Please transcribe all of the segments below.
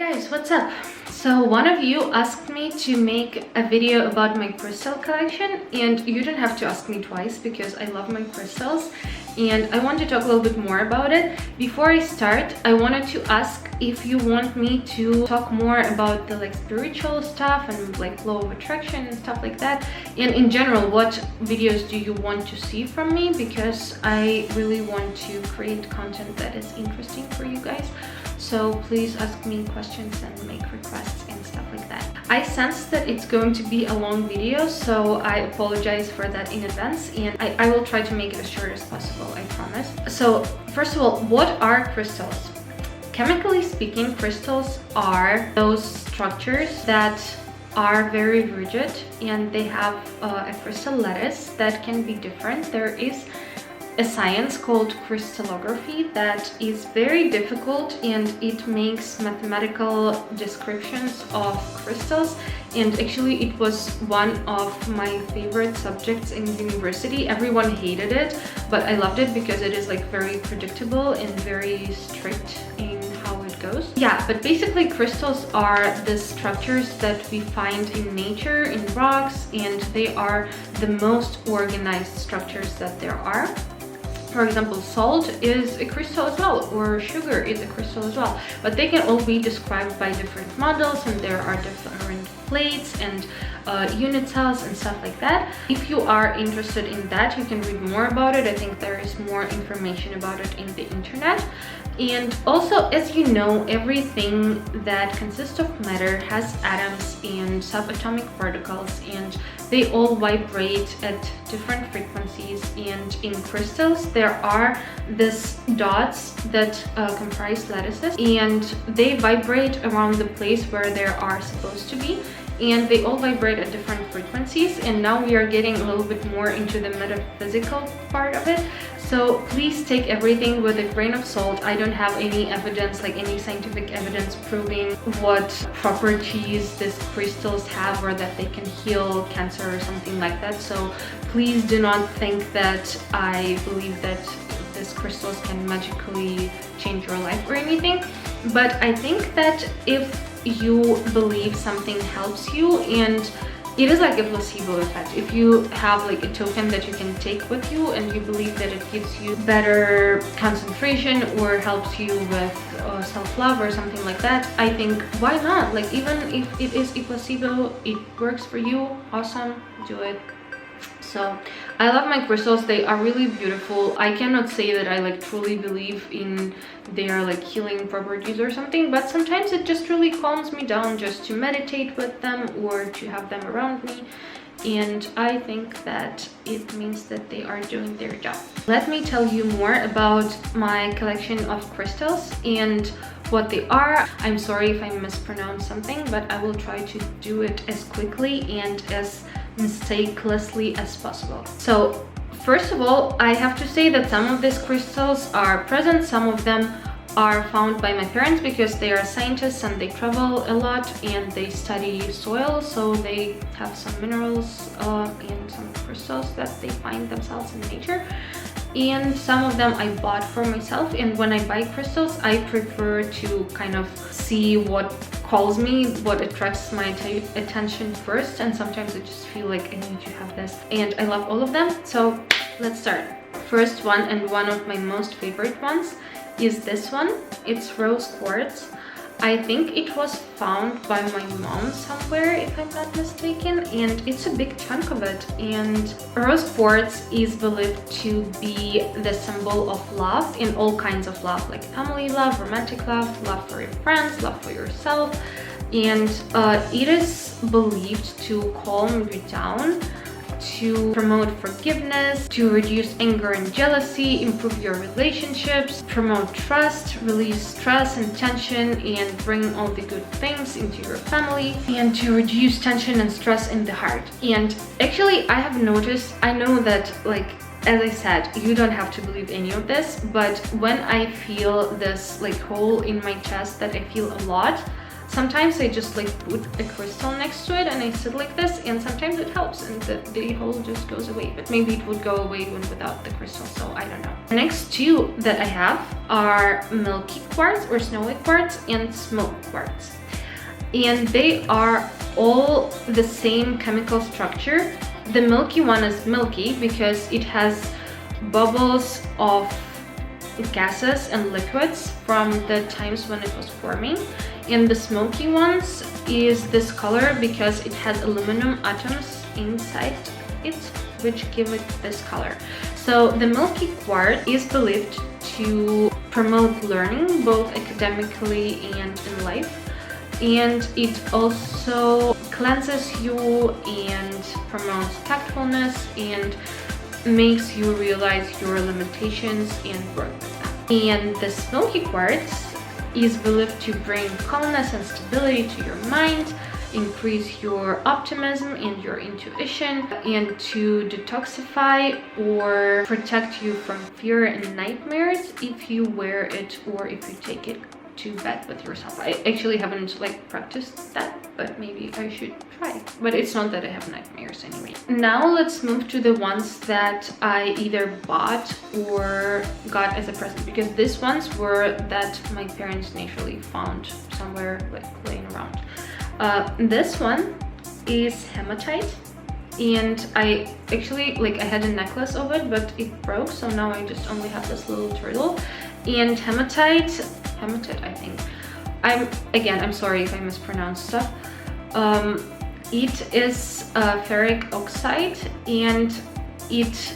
Guys, what's up? So one of you asked me to make a video about my crystal collection, and you don't have to ask me twice because I love my crystals and I want to talk a little bit more about it. Before I start, I wanted to ask if you want me to talk more about the spiritual stuff and law of attraction and stuff like that, and in general, what videos do you want to see from me, because I really want to create content that is interesting for you guys. So please ask me questions and make requests and stuff like that. I sense that it's going to be a long video, so I apologize for that in advance, and I will try to make it as short as possible, I promise. So first of all, what are crystals? Chemically speaking, crystals are those structures that are very rigid and they have a crystal lattice that can be different. There is a science called crystallography that is very difficult, and it makes mathematical descriptions of crystals, and actually it was one of my favorite subjects in university. Everyone hated it, but I loved it because it is very predictable and very strict in how it goes. Yeah, but basically crystals are the structures that we find in nature, in rocks, and they are the most organized structures that there are. For example, salt is a crystal as well, or sugar is a crystal as well, but they can all be described by different models, and there are different plates and unit cells and stuff like that. If you are interested in that, you can read more about it. I think there is more information about it in the internet. And also, as you know, everything that consists of matter has atoms and subatomic particles, and they all vibrate at different frequencies. And in crystals, there are these dots that comprise lattices, and they vibrate around the place where they are supposed to be, and they all vibrate at different frequencies. And now we are getting a little bit more into the metaphysical part of it, so please take everything with a grain of salt. I don't have any evidence, any scientific evidence proving what properties these crystals have, or that they can heal cancer or something like that. So please do not think that I believe that these crystals can magically change your life or anything. But I think that if you believe something helps you, and it is like a placebo effect. If you have a token that you can take with you and you believe that it gives you better concentration or helps you with self-love or something like that, I think why not? Even if it is a placebo, it works for you, awesome, do it. So I love my crystals. They are really beautiful. I cannot say that I truly believe in their healing properties or something, but sometimes it just really calms me down just to meditate with them or to have them around me, and I think that it means that they are doing their job. Let me tell you more about my collection of crystals and what they are. I'm sorry if I mispronounce something, but I will try to do it as quickly and as mistakelessly as possible. So first of all, I have to say that some of these crystals are present, some of them are found by my parents because they are scientists and they travel a lot and they study soil, so they have some minerals and some crystals that they find themselves in nature. And some of them I bought for myself, and when I buy crystals, I prefer to kind of see what calls me, what attracts my attention first, and sometimes I just feel like I need to have this, and I love all of them. So let's start. First one, and one of my most favorite ones, is this one. It's rose quartz. I think it was found by my mom somewhere, if I'm not mistaken, and it's a big chunk of it. And rose quartz is believed to be the symbol of love, in all kinds of love, like family love, romantic love, love for your friends, love for yourself, and it is believed to calm you down, to promote forgiveness, to reduce anger and jealousy, improve your relationships, promote trust, release stress and tension, and bring all the good things into your family, and to reduce tension and stress in the heart. And actually, I have noticed, I know that as I said, you don't have to believe any of this, but when I feel this hole in my chest that I feel a lot, sometimes I just put a crystal next to it and I sit like this, and sometimes it helps and the hole just goes away. But maybe it would go away even without the crystal, so I don't know. The next two that I have are milky quartz or snowy quartz and smoke quartz. And they are all the same chemical structure. The milky one is milky because it has bubbles of gases and liquids from the times when it was forming. And the smoky ones is this color because it has aluminum atoms inside it, which give it this color. So the milky quartz is believed to promote learning both academically and in life. And it also cleanses you and promotes tactfulness and makes you realize your limitations and work with them. And the smoky quartz is believed to bring calmness and stability to your mind, increase your optimism and your intuition, and to detoxify or protect you from fear and nightmares if you wear it or if you take it to bed with yourself. I actually haven't like practiced that, but maybe I should try. But it's not that I have nightmares anyway. Now let's move to the ones that I either bought or got as a present, because these ones were that my parents naturally found somewhere like laying around. This one is hematite, and I actually I had a necklace of it, but it broke, so now I just only have this little turtle. And hematite I think. I'm sorry if I mispronounce stuff. It is ferric oxide, and it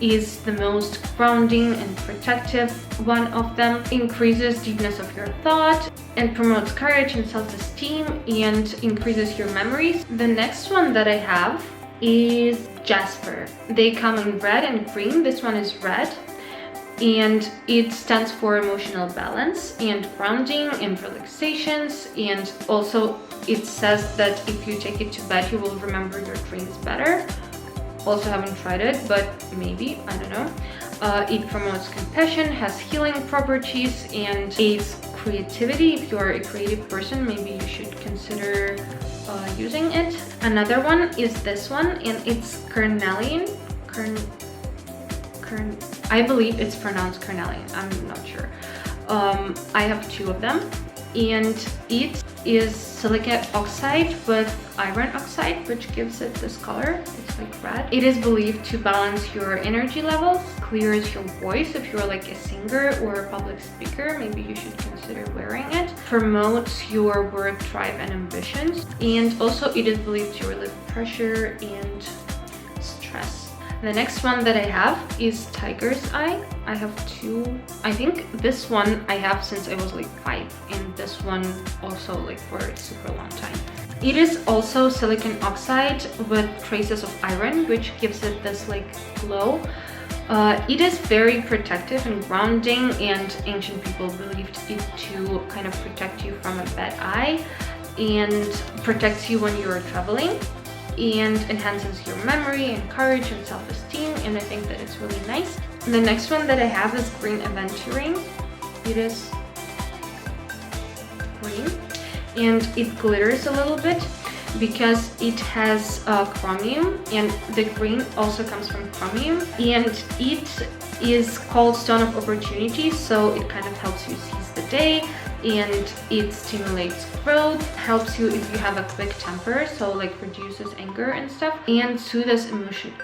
is the most grounding and protective one of them. Increases deepness of your thought and promotes courage and self-esteem and increases your memories. The next one that I have is jasper. They come in red and green. This one is red, and it stands for emotional balance and grounding and relaxations. And also it says that if you take it to bed, you will remember your dreams better. Also haven't tried it, but maybe, I don't know. It promotes compassion, has healing properties, and aids creativity. If you're a creative person, maybe you should consider using it. Another one is this one, and it's carnelian. I believe it's pronounced carnelian, I'm not sure. I have two of them, and it is silicate oxide with iron oxide, which gives it this color. It's like red. It is believed to balance your energy levels, clears your voice. If you're like a singer or a public speaker, maybe you should consider wearing it. Promotes your work drive and ambitions, and also it is believed to relieve pressure and stress. The next one that I have is tiger's eye. I have two. I think this one I have since I was like 5, and this one also like for a super long time. It is also silicon oxide with traces of iron, which gives it this like glow. It is very protective and grounding, and ancient people believed it to kind of protect you from a bad eye and protects you when you're traveling, and enhances your memory and courage and self-esteem, and I think that it's really nice. The next one that I have is green aventurine. It is green, and it glitters a little bit because it has chromium, and the green also comes from chromium, and it is called stone of opportunity, so it kind of helps you seize the day, and it stimulates growth, helps you if you have a quick temper, so like reduces anger and stuff, and soothes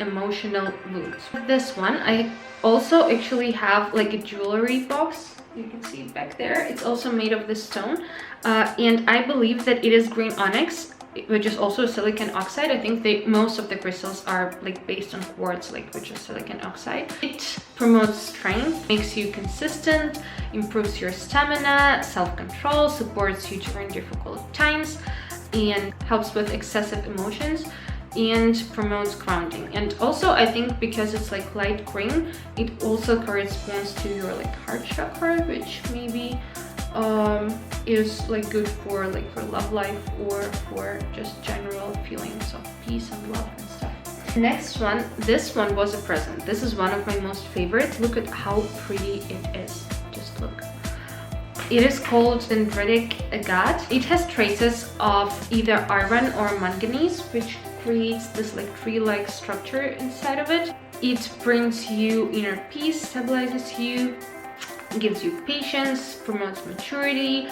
emotional moods. This one I also actually have like a jewelry box. You can see it back there. It's also made of this stone, and I believe that it is green onyx, which is also silicon oxide. I think most of the crystals are like based on quartz, like which is silicon oxide. It promotes strength, makes you consistent, improves your stamina, self-control, supports you during difficult times, and helps with excessive emotions, and promotes grounding. And also I think because it's like light green, it also corresponds to your like heart chakra, which maybe is like good for love life or for just general feelings of peace and love and stuff. Next one, this one was a present. This is one of my most favorites. Look at how pretty it is. Just look. It is called dendritic agate. It has traces of either iron or manganese, which creates this like tree-like structure inside of it. It brings you inner peace, stabilizes you, gives you patience, promotes maturity.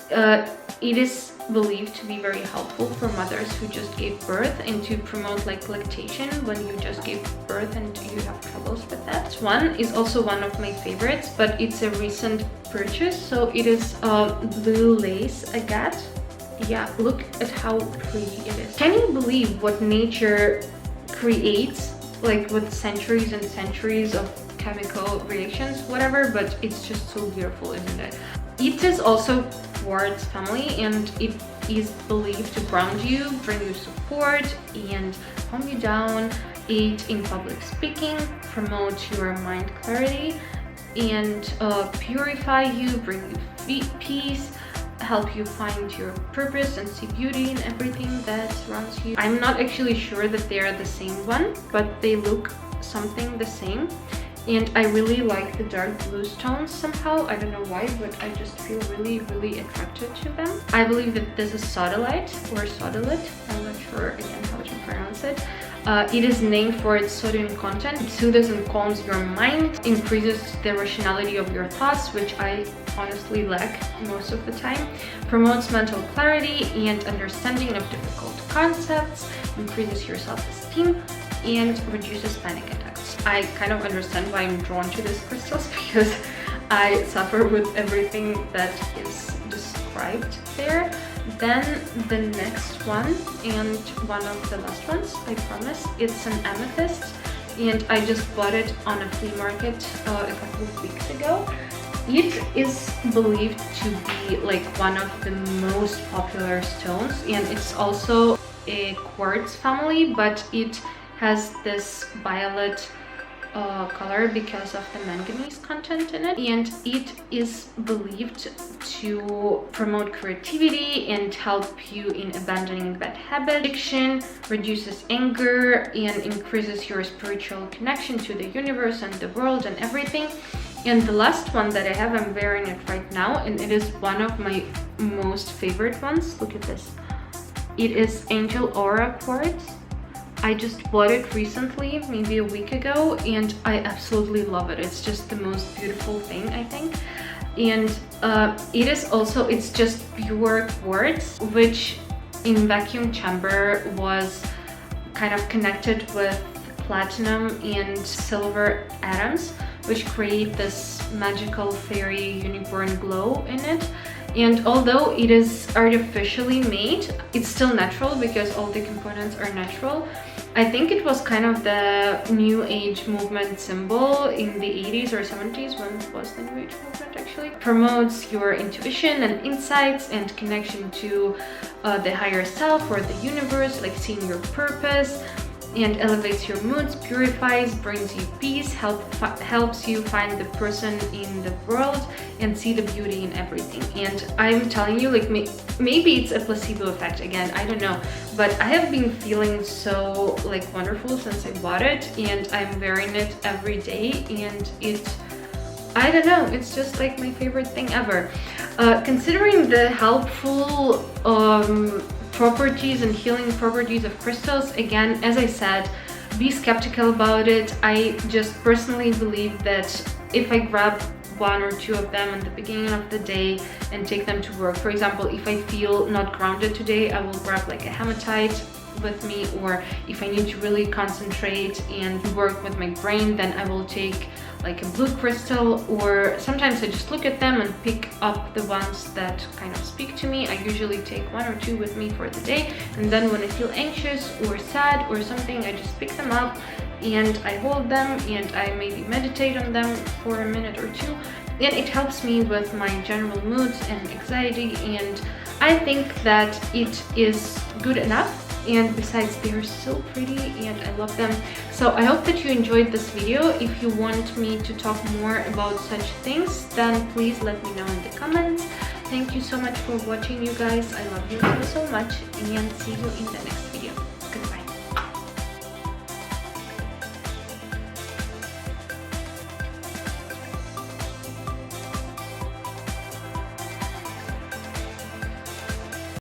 It is believed to be very helpful for mothers who just gave birth and to promote like lactation when you just gave birth and you have troubles with that. This one is also one of my favorites, but it's a recent purchase. So it is blue lace agate. Yeah, look at how pretty it is. Can you believe what nature creates, like with centuries and centuries of chemical reactions, whatever, but it's just so beautiful, isn't it? It is also quartz family, and it is believed to ground you, bring you support, and calm you down, aid in public speaking, promote your mind clarity, and purify you, bring you peace, help you find your purpose and see beauty in everything that surrounds you. I'm not actually sure that they are the same one, but they look something the same. And I really like the dark blue stones somehow. I don't know why, but I just feel really attracted to them. I believe that this is sodalite or sodalite. I'm not sure again how to pronounce it. It is named for its sodium content. It soothes and calms your mind, increases the rationality of your thoughts, which I honestly lack most of the time, promotes mental clarity and understanding of difficult concepts, increases your self-esteem, and reduces panic attacks. I kind of understand why I'm drawn to these crystals, because I suffer with everything that is described there. Then the next one, and one of the last ones, I promise, it's an amethyst, and I just bought it on a flea market a couple of weeks ago. It is believed to be like one of the most popular stones, and it's also a quartz family, but it has this violet color because of the manganese content in it, and it is believed to promote creativity and help you in abandoning bad habits, addiction, reduces anger, and increases your spiritual connection to the universe and the world and everything. And the last one that I have, I'm wearing it right now, and it is one of my most favorite ones. Look at this. It is Angel Aura quartz. I just bought it recently, maybe a week ago, and I absolutely love it. It's just the most beautiful thing, I think. And it is also, it's just pure quartz, which in vacuum chamber was kind of connected with platinum and silver atoms, which create this magical fairy unicorn glow in it. And although it is artificially made, it's still natural because all the components are natural. I think it was kind of the New Age movement symbol in the 80s or 70s. When was the New Age movement actually? Promotes your intuition and insights and connection to the higher self or the universe, like seeing your purpose, and elevates your moods, purifies, brings you peace, helps you find the person in the world and see the beauty in everything. And I'm telling you, like, maybe it's a placebo effect again, I don't know, but I have been feeling so like wonderful since I bought it, and I'm wearing it every day, and I don't know, it's just like my favorite thing ever. Considering the helpful properties and healing properties of crystals, again, as I said, be skeptical about it. I just personally believe that if I grab one or two of them at the beginning of the day and take them to work, for example, if I feel not grounded today, I will grab like a hematite with me, or if I need to really concentrate and work with my brain, then I will take like a blue crystal, or sometimes I just look at them and pick up the ones that kind of speak to me. I usually take one or two with me for the day, and then when I feel anxious or sad or something, I just pick them up and I hold them and I maybe meditate on them for a minute or two, and it helps me with my general moods and anxiety, and I think that it is good enough. And besides, they are so pretty and I love them. So I hope that you enjoyed this video. If you want me to talk more about such things, then please let me know in the comments. Thank you so much for watching, you guys. I love you so much, and see you in the next video.